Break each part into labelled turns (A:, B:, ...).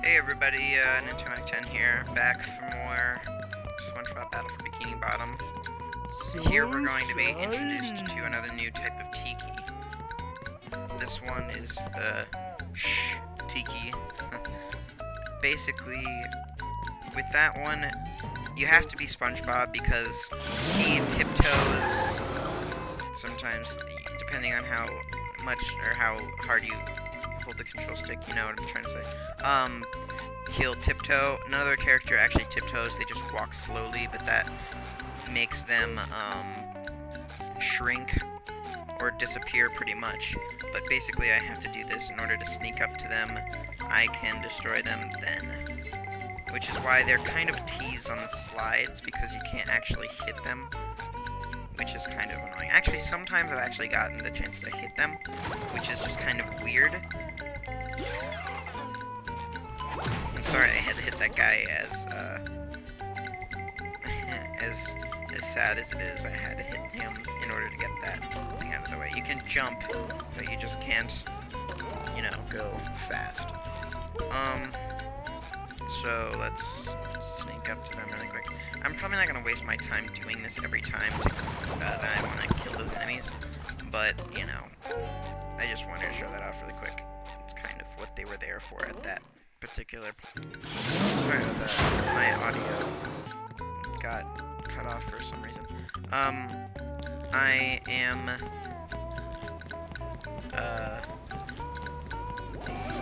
A: Hey everybody, Nintendo10 here, back for more SpongeBob Battle for Bikini Bottom. Here we're going to be introduced to another new type of tiki. This one is the shh tiki. Basically, with that one, you have to be SpongeBob because he tiptoes, sometimes, depending on how much or how hard you hold the control stick, you know what I'm trying to say. He'll tiptoe. None other character actually tiptoes, they just walk slowly, but that makes them shrink or disappear pretty much. But basically I have to do this in order to sneak up to them. I can destroy them then. Which is why they're kind of a tease on the slides, because you can't actually hit them, which is kind of annoying. Actually, sometimes I've actually gotten the chance to hit them, which is just kind of weird. I'm sorry I had to hit that guy as sad as it is. I had to hit him in order to get that thing out of the way. You can jump, but you just can't, you know, go fast. So let's sneak up to them really quick. I'm probably not going to waste my time doing this every time that I want to kill those enemies, but, you know, I just wanted to show that off really quick. It's kind of what they were there for at that particular point. Sorry about that. My audio got cut off for some reason. I am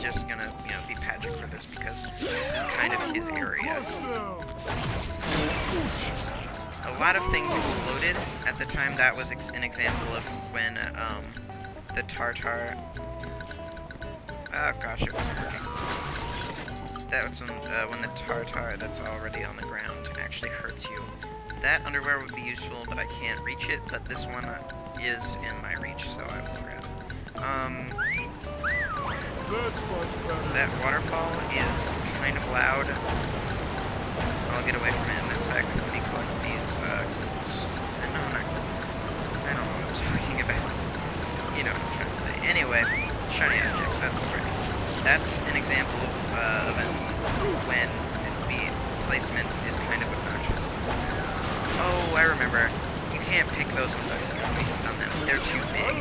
A: just gonna, you know, be Patrick for this because this is kind of his area. A lot of things exploded at the time. That was an example of when the tartar. Oh gosh, it wasn't working. That was when the tartar that's already on the ground actually hurts you. That underwear would be useful, but I can't reach it. But this one is in my reach, so I will grab it. That waterfall is kind of loud. I'll get away from it in a sec. Let me collect these, I don't know what I'm talking about. You know what I'm trying to say. Anyway, shiny objects, that's the word. That's an example of when the placement is kind of obnoxious. Oh, I remember. You can't pick those ones up and really stun them. They're too big.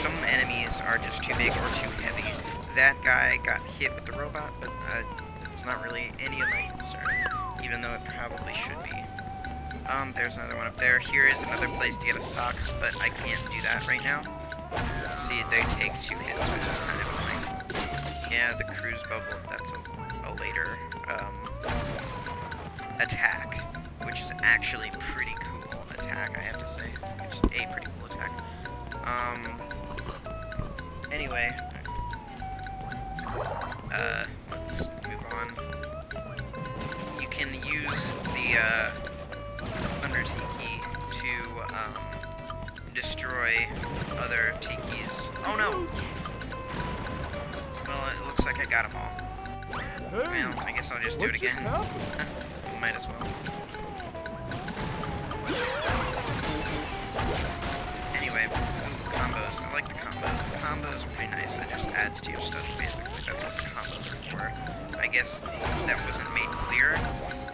A: Some enemies are just too big or too heavy. That guy got hit with the robot, but it's not really any of my concern, even though it probably should be. There's another one up there. Here is another place to get a sock, but I can't do that right now. See, they take 2 hits, which is kind of annoying. Yeah, the cruise bubble, that's a later attack, which is actually pretty cool attack, I have to say. It's a pretty cool attack. Anyway, let's move on. You can use the Thunder Tiki to destroy other Tikis. Oh no! Well, it looks like I got them all. Well, I guess I'll just do it again. Might as well. Anyway, combos. I like the combos. The combos are pretty nice. That just adds to your studs, basically. That's what the combos are for. I guess that wasn't made clear.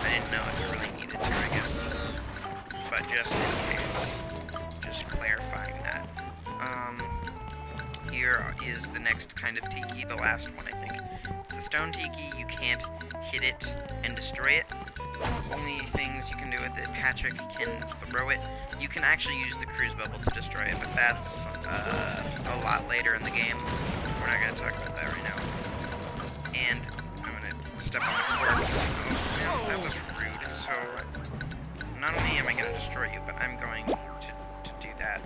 A: I didn't know if you really needed to, I guess. But just in case. Just clarifying that. Here is the next kind of tiki, the last one, I think. It's the stone tiki. You can't hit it and destroy it. Only things you can do with it, Patrick can throw it. You can actually use the cruise bubble to destroy it, but that's a lot later in the game. We're not going to talk about that right now. And I'm going to step on the corpse. Oh, that was rude. So, not only am I going to destroy you, but I'm going to do that.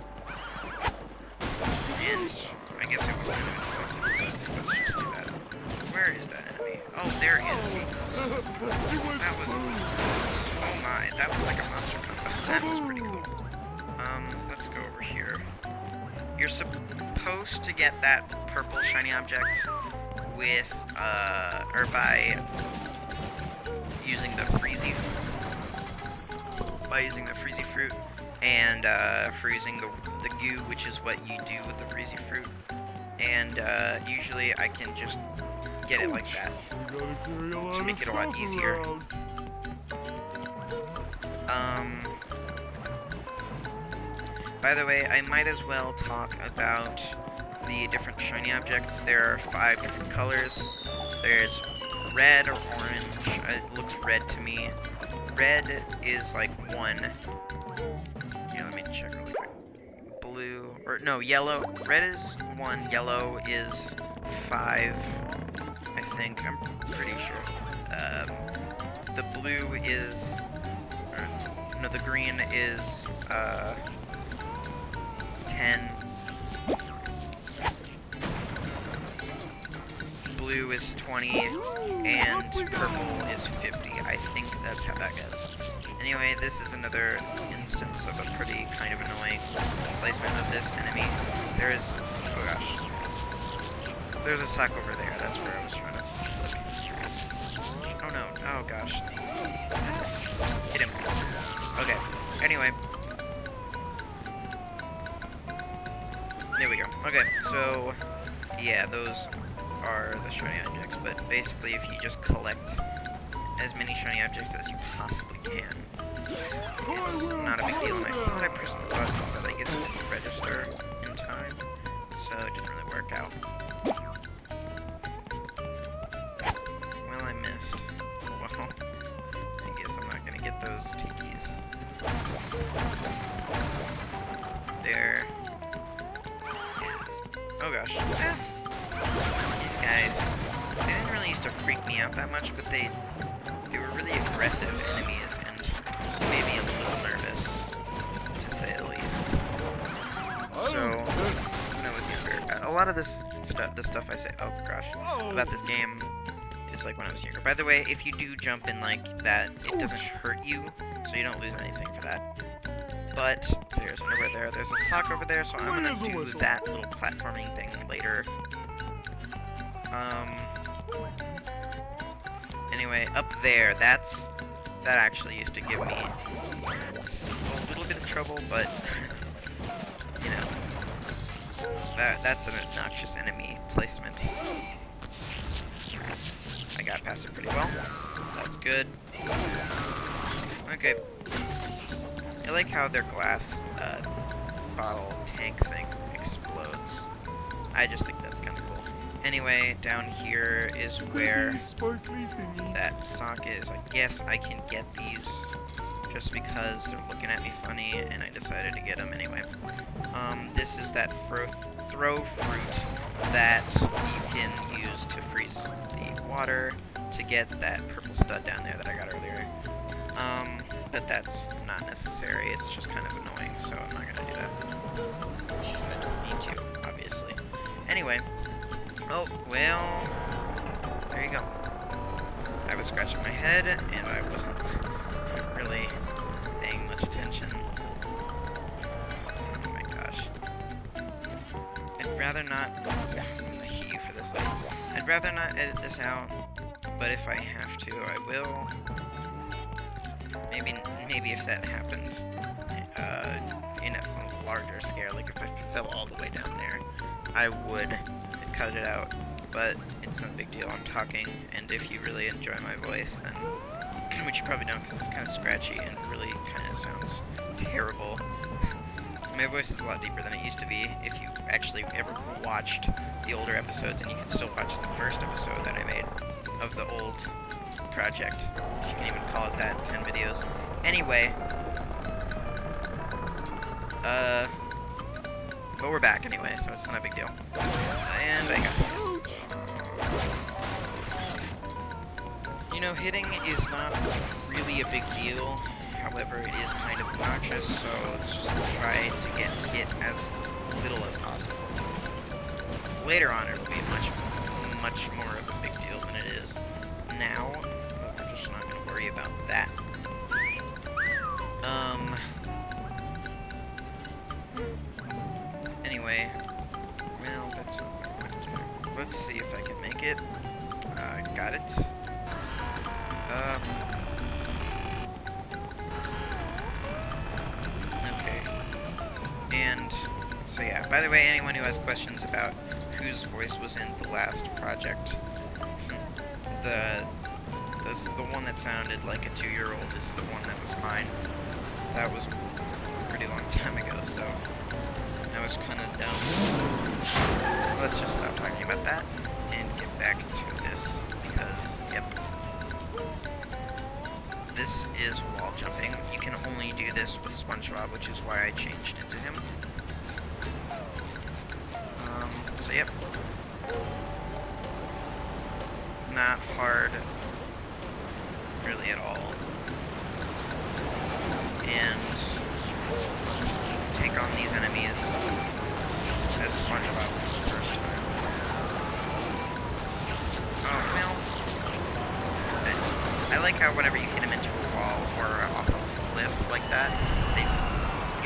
A: And I guess it was kind of ineffective, but let's just do that. Where is that enemy? Oh, there he is. That was... Oh my, that was like a monster combo. That was pretty cool. Let's go over here. You're supposed to get that purple shiny object with, or by using the freezy fruit, and freezing the goo, which is what you do with the freezy fruit. And usually I can just get it like that to make it a lot easier. By the way, I might as well talk about the different shiny objects. There are 5 different colors. There's red or orange. It looks red to me. Red is like 1. Here, let me check really quick. Blue, or no, yellow. Red is 1, yellow is 5. I think, I'm pretty sure. The blue is, no, the green is 10. Blue is 20, and purple is 50. I think that's how that goes. Anyway, this is another instance of a pretty kind of annoying placement of this enemy. There is, oh gosh, there's a sock over there. That's where I was trying to look. Oh no, oh gosh. Hit him. Okay, anyway. There we go. Okay, so, yeah, those are the shiny objects, but basically if you just collect as many shiny objects as you possibly can, it's not a big deal. And I thought I pressed the button, but I guess it didn't register in time, so it didn't really work out. Well, I missed. Well, I guess I'm not gonna get those tikis. There. Oh gosh. These guys, they didn't really used to freak me out that much, but they were really aggressive enemies and made me a little nervous, to say the least. So, when I was younger, a lot of this stuff, the stuff I say, oh gosh, about this game is like when I was younger. By the way, if you do jump in like that, it doesn't hurt you, so you don't lose anything for that. But there's nowhere there. There's a sock over there, so I'm gonna do that little platforming thing later. Anyway, up there, that actually used to give me a little bit of trouble, but you know, that's an obnoxious enemy placement. I got past it pretty well. That's good. Okay. I like how their glass bottle tank thing explodes. I just think that's kind of cool. Anyway, down here is where that sock is. I guess I can get these just because they're looking at me funny, and I decided to get them anyway. This is that throw fruit that you can use to freeze the water to get that purple stud down there that I got earlier. But that's not necessary. It's just kind of annoying, so I'm not gonna do that. I don't need to, obviously. Anyway. Oh, well, there you go. I was scratching my head, and I wasn't really paying much attention. Oh my gosh. I'd rather not... I'm gonna hit you for this later. I'd rather not edit this out, but if I have to, I will. Maybe if that happens in a larger scale, like if I fell all the way down there, I would cut it out, but it's not a big deal. I'm talking, and if you really enjoy my voice, then, which you probably don't because it's kind of scratchy and really kind of sounds terrible. My voice is a lot deeper than it used to be. If you actually ever watched the older episodes, and you can still watch the first episode that I made of the old project, if you can even call it that, 10 videos. Anyway, but we're back anyway, so it's not a big deal. And I got it. You know, hitting is not really a big deal. However, it is kind of obnoxious, so let's just try to get hit as little as possible. Later on, it'll be much more of a big deal than it is now, but we're just not going to worry about that. Anyway, well, that's not what I wanted to do. Let's see if I can make it. Got it. Okay. And, so yeah, by the way, anyone who has questions about whose voice was in the last project, the one that sounded like a 2-year-old is the one that was mine. That was a pretty long time ago, so that was kind of dumb. Let's just stop talking about that and get back to this, because, yep. This is wall jumping. You can only do this with SpongeBob, which is why I changed into him. So yep. Not hard, really at all. And let's take on these enemies as SpongeBob for the first time. Oh, well. I like how whenever you hit them into a wall or off a cliff like that, they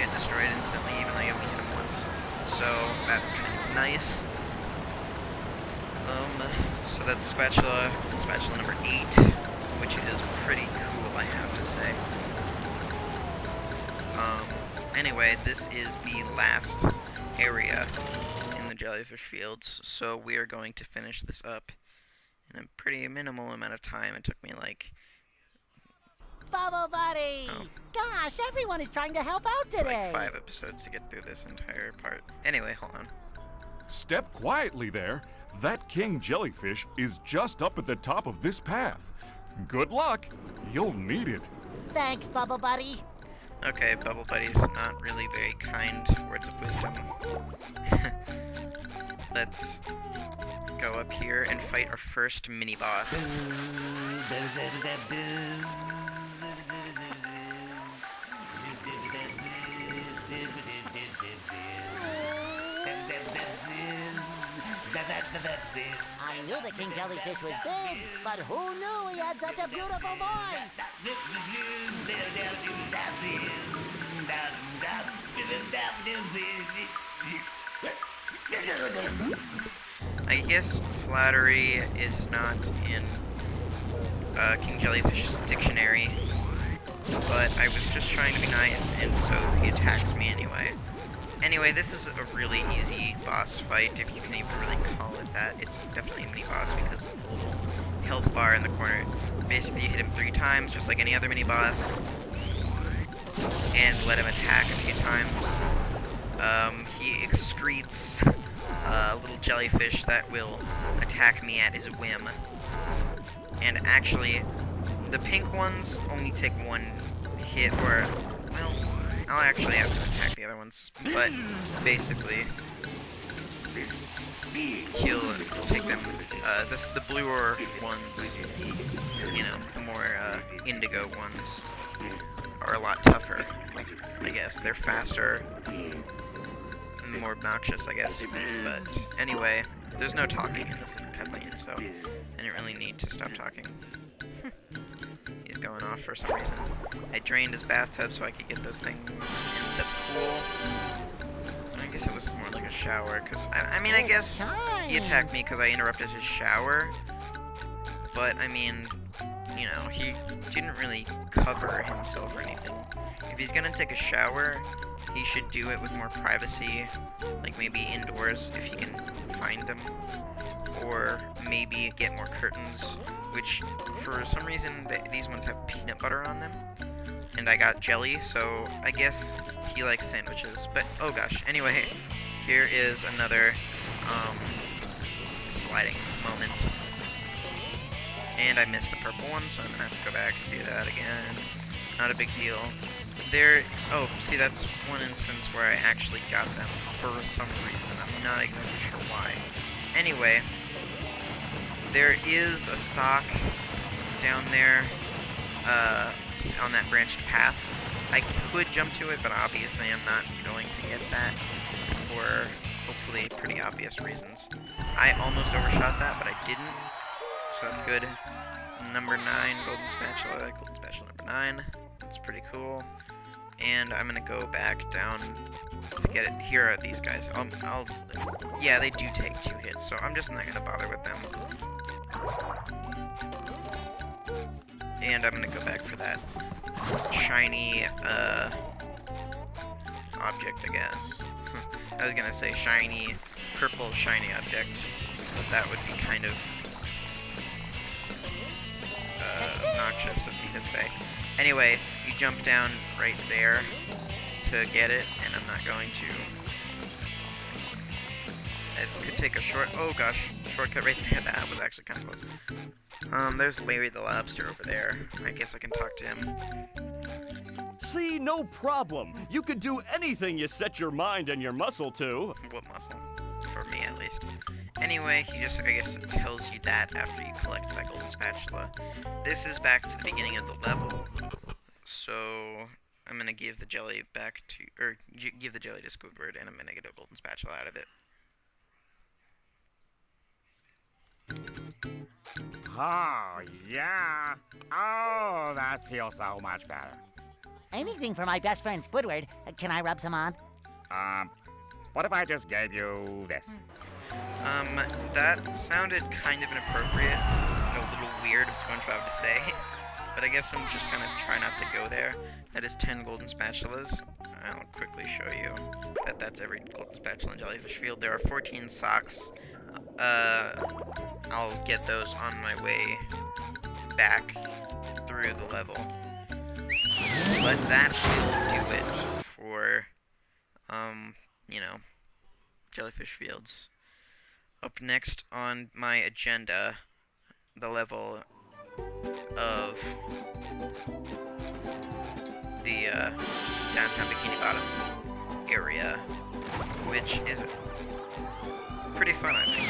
A: get destroyed instantly, even though you only hit them once. So that's kind of nice. So that's spatula number 8, which is pretty cool, I have to say. Anyway, this is the last area in the jellyfish fields, so we are going to finish this up in a pretty minimal amount of time. It took me like...
B: Bubble Buddy!
A: Oh.
B: Gosh, everyone is trying to help out today!
A: like 5 episodes to get through this entire part. Anyway, hold on.
C: Step quietly there. That king jellyfish is just up at the top of this path. Good luck. You'll need it.
B: Thanks, Bubble Buddy.
A: Okay, Bubble Buddy's not really very kind words of wisdom. Let's go up here and fight our first mini-boss.
B: I knew the king jellyfish was big, but who knew he had such a beautiful voice?
A: I guess flattery is not in King Jellyfish's dictionary, but I was just trying to be nice, and so he attacks me anyway. Anyway, this is a really easy boss fight, if you can even really call it that. It's definitely a mini-boss because of the little health bar in the corner. Basically, you hit him 3 times, just like any other mini-boss, and let him attack a few times. He excretes little jellyfish that will attack me at his whim. And actually, the pink ones only take 1 hit, or, well, I'll actually have to attack the other ones, but basically, he'll take them. The bluer ones, you know, the more indigo ones, are a lot tougher, I guess. They're faster, and more obnoxious, I guess. But anyway, there's no talking in this cutscene, so I didn't really need to stop talking. He's going off for some reason. I drained his bathtub so I could get those things in the pool. I guess it was more like a shower, because, I mean, I guess he attacked me because I interrupted his shower. But, I mean, you know, he didn't really cover himself or anything. If he's gonna take a shower, he should do it with more privacy, like maybe indoors if he can find them, or maybe get more curtains, which for some reason these ones have peanut butter on them, and I got jelly, so I guess he likes sandwiches. But oh gosh, anyway, here is another sliding moment, and I missed the purple one, so I'm gonna have to go back and do that again. Not a big deal. Oh, see, that's one instance where I actually got them for some reason. I'm not exactly sure why. Anyway, there is a sock down there on that branched path. I could jump to it, but obviously I'm not going to get that for hopefully pretty obvious reasons. I almost overshot that, but I didn't, so that's good. Number 9, golden spatula number 9. That's pretty cool. And I'm gonna go back down to get it. Here are these guys. Yeah, they do take 2 hits, so I'm just not gonna bother with them. And I'm gonna go back for that shiny object, I guess. I was gonna say shiny, purple shiny object, but that would be kind of obnoxious of me to say. Anyway, you jump down right there to get it, and I'm not going to. It could take a shortcut right there. That was actually kind of close. There's Larry the Lobster over there. I guess I can talk to him.
D: See, no problem. You could do anything you set your mind and your muscle to.
A: What muscle? For me, at least. Anyway, he just, I guess, tells you that after you collect that golden spatula. This is back to the beginning of the level. So, I'm gonna give the jelly back to, or give the jelly to Squidward, and I'm gonna get a golden spatula out of it.
E: Oh, yeah. Oh, that feels so much better.
B: Anything for my best friend Squidward. Can I rub some on?
E: What if I just gave you this?
A: That sounded kind of inappropriate and a little weird of SpongeBob to say, but I guess I'm just gonna try not to go there. That is 10 golden spatulas. I'll quickly show you that that's every golden spatula in Jellyfish Field. There are 14 socks. I'll get those on my way back through the level. But that will do it for, Jellyfish Fields. Up next on my agenda, the level of the downtown Bikini Bottom area, which is pretty fun, I think.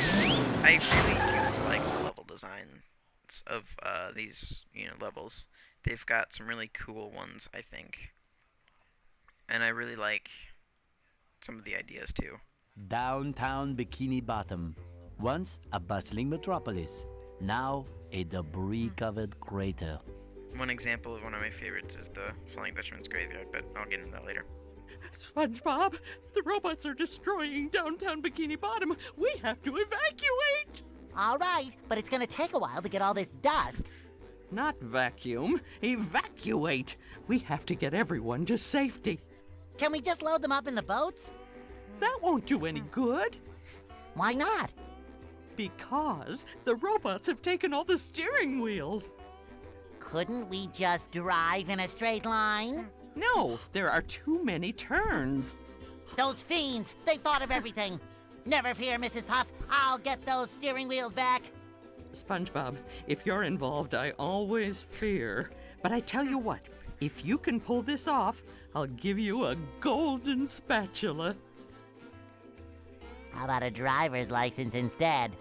A: I really do like the level designs of these, levels. They've got some really cool ones, I think. And I really like some of the ideas, too.
F: Downtown Bikini Bottom, once a bustling metropolis, now a debris-covered crater.
A: One example of one of my favorites is the Flying Dutchman's Graveyard, but I'll get into that later.
G: SpongeBob, the robots are destroying downtown Bikini Bottom. We have to evacuate!
B: All right, but it's gonna take a while to get all this dust.
G: Not vacuum, evacuate. We have to get everyone to safety.
B: Can we just load them up in the boats?
G: That won't do any good.
B: Why not?
G: Because the robots have taken all the steering wheels.
B: Couldn't we just drive in a straight line?
G: No, there are too many turns.
B: Those fiends, they've thought of everything. Never fear, Mrs. Puff. I'll get those steering wheels back.
G: SpongeBob, if you're involved, I always fear. But I tell you what, if you can pull this off, I'll give you a golden spatula.
B: How about a driver's license instead?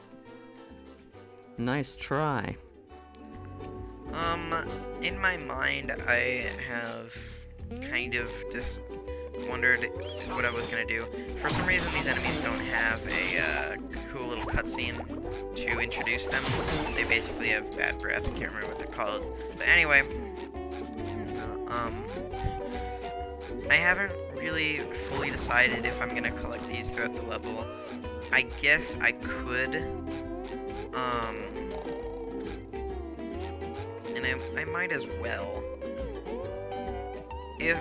G: Nice try.
A: In my mind, I have kind of just wondered what I was gonna do. For some reason, these enemies don't have a cool little cutscene to introduce them. They basically have bad breath. I can't remember what they're called. But anyway, I haven't really fully decided if I'm gonna collect these throughout the level. I guess I could, and I might as well. If I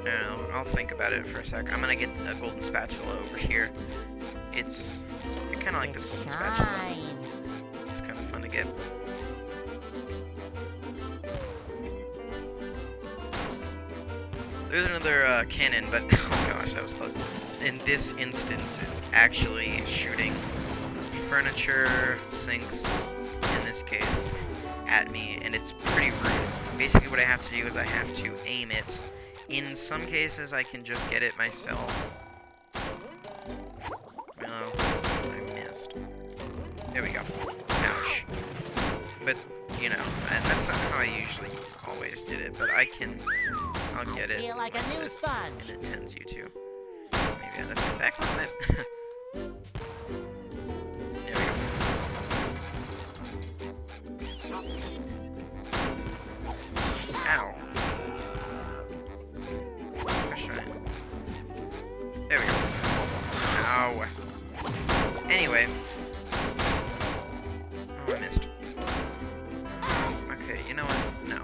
A: don't know, I'll think about it for a sec. I'm gonna get a golden spatula over here. I kind of like this golden spatula.
B: Shines.
A: It's kind of fun to get. There's another cannon, but oh gosh, that was close. In this instance, it's actually shooting furniture, sinks, in this case, at me, and it's pretty rude. Basically, what I have to do is I have to aim it. In some cases, I can just get it myself. Oh, I missed. There we go. Ouch. But, that's not how I usually always did it, but I'll get it.
B: Feel like a new sponge.
A: And it tends you to. Maybe I'll just get back on it. There we go. Ow. Let's try it. There we go. Ow. Anyway. Oh, I missed. Okay, you know what? No.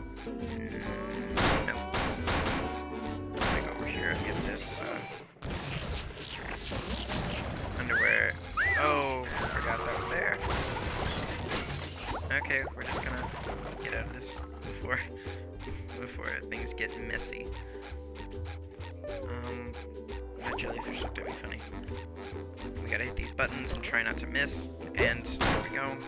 A: No. Let me go over here and get this, underwear. Oh, I forgot that was there. okay, we're just gonna get out of this before things get messy. That jellyfish looked at me funny. We gotta hit these buttons and try not to miss, and there we go.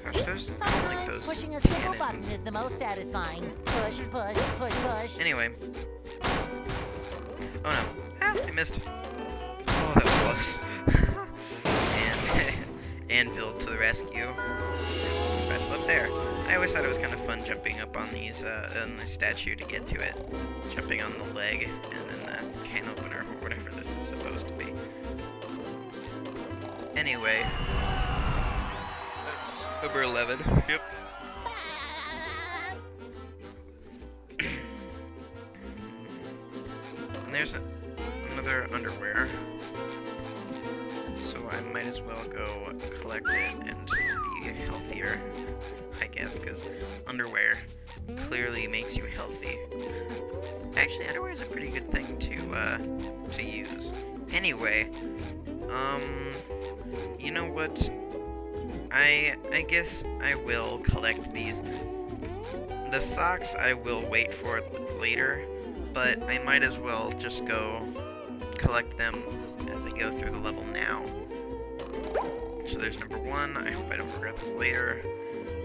A: Gosh, those, I don't like those
B: Pushing a single button
A: cannons.
B: is the most satisfying. Push, push, push, push.
A: Anyway. Oh no. Ah, I missed. Oh, that was close. And Anvil to the rescue. There's one spatula up there. I always thought it was kind of fun jumping up on these, on the statue to get to it. Jumping on the leg, and then the can opener, or whatever this is supposed to be. Anyway. That's number 11. Yep. And there's another underwear. So I might as well go collect it and be healthier, I guess, because underwear clearly makes you healthy. Actually, underwear is a pretty good thing to use. Anyway, you know what? I guess I will collect these. The socks I will wait for later, but I might as well just go collect them as I go through the level now. So there's number 1. I hope I don't regret this later.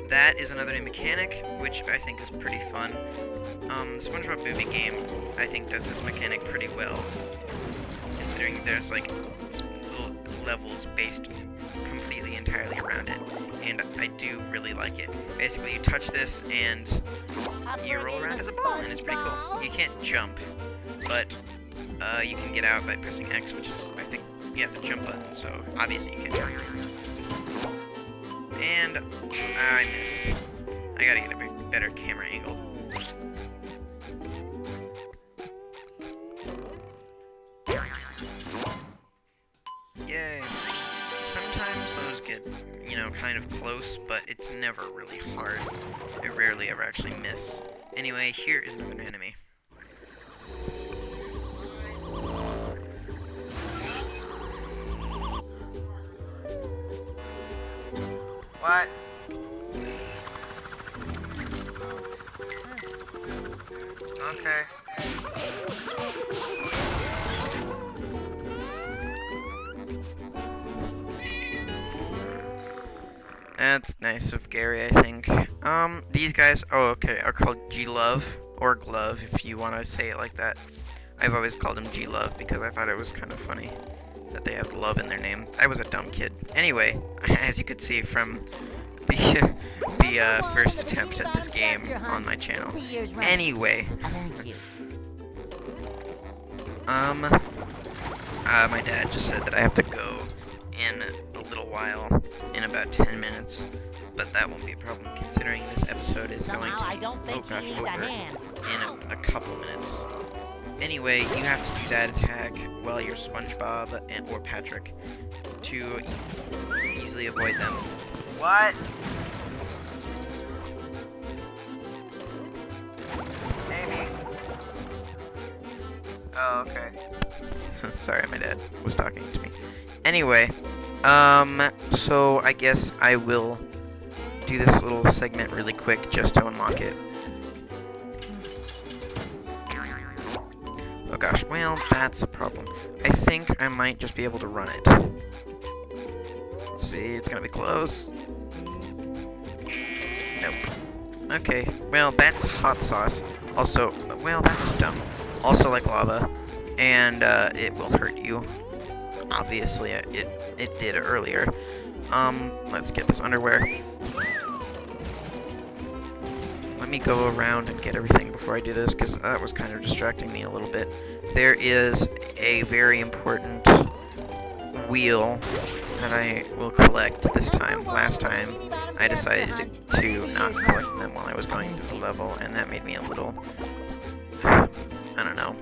A: That is another new mechanic, which I think is pretty fun. The SpongeBob BFBB game, I think, does this mechanic pretty well, considering there's like little levels based completely entirely around it, and I do really like it. Basically, you touch this and you roll around as a ball, and it's pretty cool. You can't jump, but you can get out by pressing X, which is, I think, yeah, the jump button, so obviously you can jump. And I missed. I gotta get a better camera angle. Yay. Sometimes those get, you know, kind of close, but it's never really hard. I rarely ever actually miss. Anyway, here is another enemy. What? Okay. That's nice of Gary, I think. These guys, oh, okay, are called G-Love, or Glove, if you want to say it like that. I've always called them G-Love because I thought it was kind of funny that they have love in their name. I was a dumb kid. Anyway, as you could see from the first attempt at this game on my channel. Anyway, my dad just said that I have to go in a little while, in about 10 minutes, but that won't be a problem considering this episode is going to be, over in a couple minutes. Anyway, you have to do that attack while you're SpongeBob or Patrick to easily avoid them. What? Maybe. Oh, okay. Sorry, my dad was talking to me. Anyway, so I guess I will do this little segment really quick just to unlock it. Oh gosh, well, that's a problem. I think I might just be able to run it. Let's see, it's gonna be close. Nope. Okay, well, that's hot sauce. Also, well, that was dumb. Also like lava, and it will hurt you. Obviously, it did earlier. Let's get this underwear. Let me go around and get everything before I do this, because that was kind of distracting me a little bit. There is a very important wheel that I will collect this time. Last time, I decided to not collect them while I was going through the level, and that made me a little, I don't know,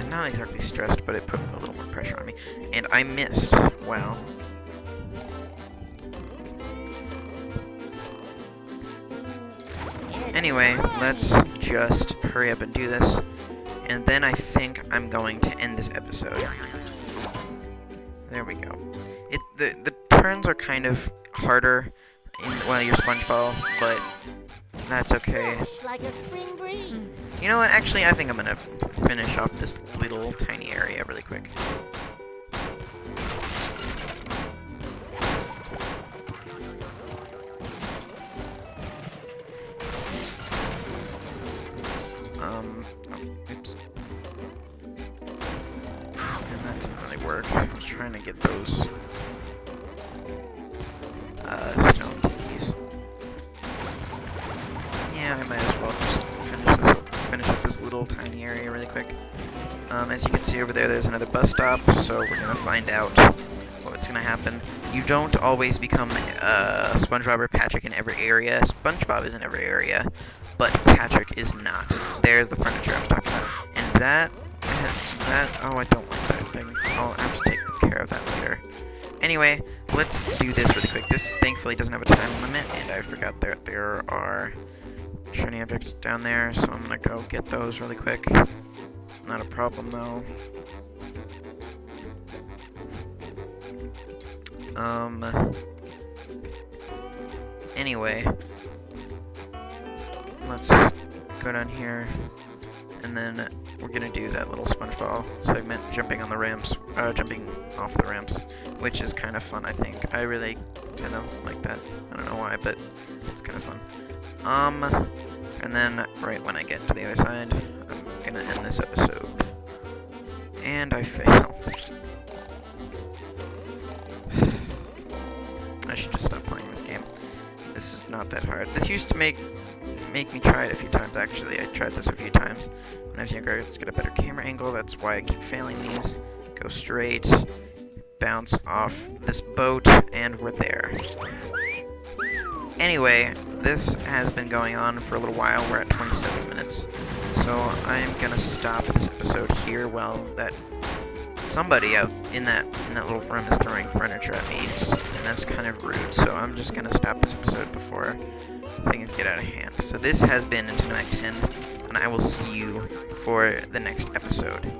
A: not exactly stressed, but it put a little more pressure on me. And I missed. Wow. Anyway, let's just hurry up and do this, and then I think I'm going to end this episode. There we go. The turns are kind of harder while you're SpongeBob, but that's okay.
B: Fresh like a spring breeze.
A: You know what? Actually, I think I'm gonna finish off this little tiny area really quick. Oops. And that didn't really work. I was trying to get those stone keys. Yeah, I might as well just finish up this little tiny area really quick. As you can see over there, there's another bus stop, so we're gonna find out what's gonna happen. You don't always become SpongeBob or Patrick in every area. SpongeBob is in every area, but Patrick is not. There's the furniture I was talking about. And that, oh, I don't like that thing. I'll have to take care of that later. Anyway, let's do this really quick. This thankfully doesn't have a time limit, and I forgot there are shiny objects down there, so I'm gonna go get those really quick. Not a problem, though. Anyway, let's go down here, and then we're gonna do that little SpongeBob segment, jumping on the ramps, jumping off the ramps, which is kind of fun, I think. I really kind of like that. I don't know why, but it's kind of fun. And then right when I get to the other side, I'm gonna end this episode. And I failed. I should just stop playing this game. This is not that hard. This used to make me try it a few times, actually. I tried this a few times when I was younger. Let's get a better camera angle. That's why I keep failing these. Go straight. Bounce off this boat, and we're there. Anyway, this has been going on for a little while. We're at 27 minutes. So I'm gonna stop this episode here while that somebody out in that little room is throwing furniture at me, and that's kind of rude. So I'm just gonna stop this episode before things get out of hand. So this has been Nintendo Mac 10, and I will see you for the next episode.